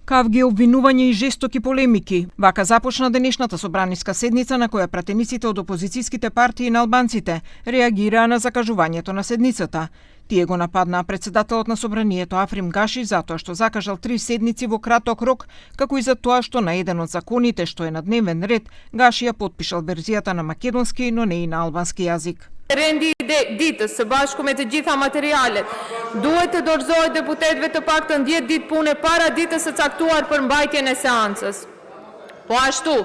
Кавги обвинување и жестоки полемики. Вака започна денешната собраниска седница на која пратениците од опозицијските партии на албанците реагираа на закажувањето на седницата. Тие го нападнаа председателот на собранието Африм Гаши затоа што закажал 3 седници во краток рок, како и за тоа што на еден од законите што е на дневен ред, Гаши ја потпишал верзијата на македонски, но не и на албански јазик. Rendi ditës së bashku me të gjitha materialet duhet të dorëzohet deputetëve të paktën 10 ditë pune para ditës së caktuar për mbajtjen e seancës. Po ashtu,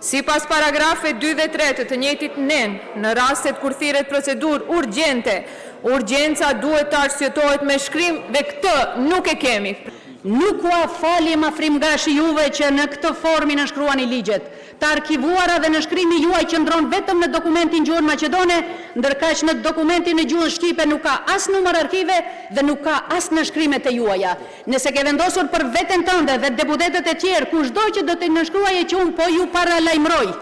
sipas paragrafe 2 dhe 3 të njëjtit nen, në rastet kur thirret procedurë urgjente, urgjenca duhet të arsyetohet me shkrim dhe këtë nuk e kemi. Nuk u falim Afrim Gashi juve që në këtë formë në shkruani ligjet. Të arkivuara dhe në shkrimi juaj qëndron vetëm në dokumentin gjuhën maqedone, ndërkaq në dokumentin e gjuhën shqipe nuk ka as numër arkive dhe nuk ka as në shkrimet e juaja. Nëse ke vendosur për veten tënde dhe deputetët e tjerë, kushdo që do të nënshkruajë që unë po ju paralajmëroj.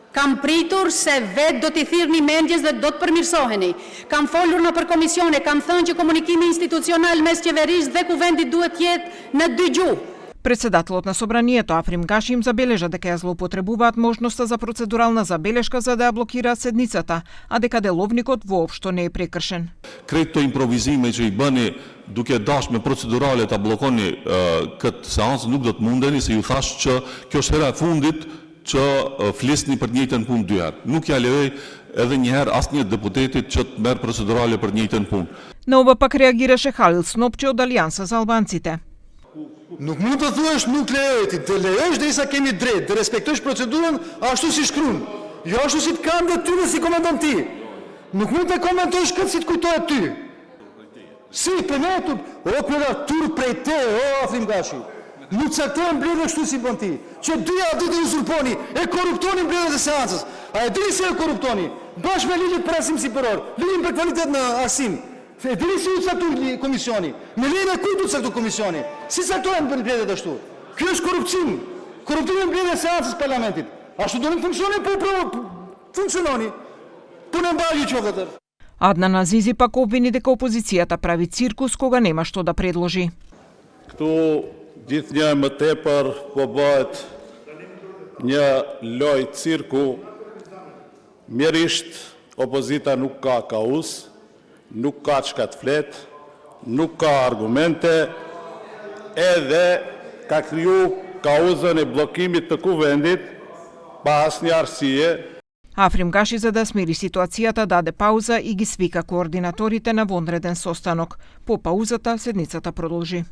Kam pritur se vetë do t'i thirrni mendjes dhe do të përmirësoheni. Kam folur në përkomisione, kam thënë që komunikimi institucional mes qeverisë dhe kuvendit duhet të jetë në 2 gjuhë. Председателот на собранието Африм Гаши им забележа дека ја злоупотребуваат можноста за процедурална забелешка за да ја блокираат седницата, а дека деловникот воопшто не е прекршен. Kreto improvizime që I bëni duke dash me procedurale ta bllokoni këtë seancë nuk do të mundeni se ju thash që kjo është hera e fundit që flisni për të njëjtën punë 2 herë. Nuk ja lejoj edhe një herë asnjë deputetit që të merr procedurale për të njëjtën punë. На ова пак реагираше Халил Снопче од Алијанса за албанците. Nuk mund të thuash nuk lejohet, të lejosh derisa kemi drejt, të respektosh procedurën ashtu si shkruan. Jo ashtu si të kanë dhe ty dhe si komandon ti. Nuk mund të komentosh këtë si të kujtohet ty. Si, për ne të... O, këra, tur prej te, o, Afrim Gashi. Nuk caktojnë mbledhje kështu si bën ti. Që dyja do të uzurponi, e korruptoni mbledhjet e seancës. A e dini se e korruptoni? Bashkë me ligjet për arsim sipëror, ligjin për kvalitet në arsim. E dini si u caktoi komisioni? Me lejen e kujt u caktoi komisioni? Si caktohen mbledhjet ashtu? Ky është korrupsion. Korruptimi në mbledhjen e seancës parlamentit. Ashtu do të funksiononi po funksiononi. Punë mbajë çoftë. Adnan Azizi pak обвини дека опозицијата прави циркус кога нема што да предложи. Këtu gjithnjë më tepër po bëhet një lojë cirku. Mjerisht opozita nuk ka kauz, nuk ka çka të flet, nuk ka argumente, edhe ka kriju kauzën e bllokimit të kuvendit pa asnjë arsye. Африм Гаши за да смири ситуацијата даде пауза и ги свика координаторите на вонреден состанок. По паузата седницата продолжи.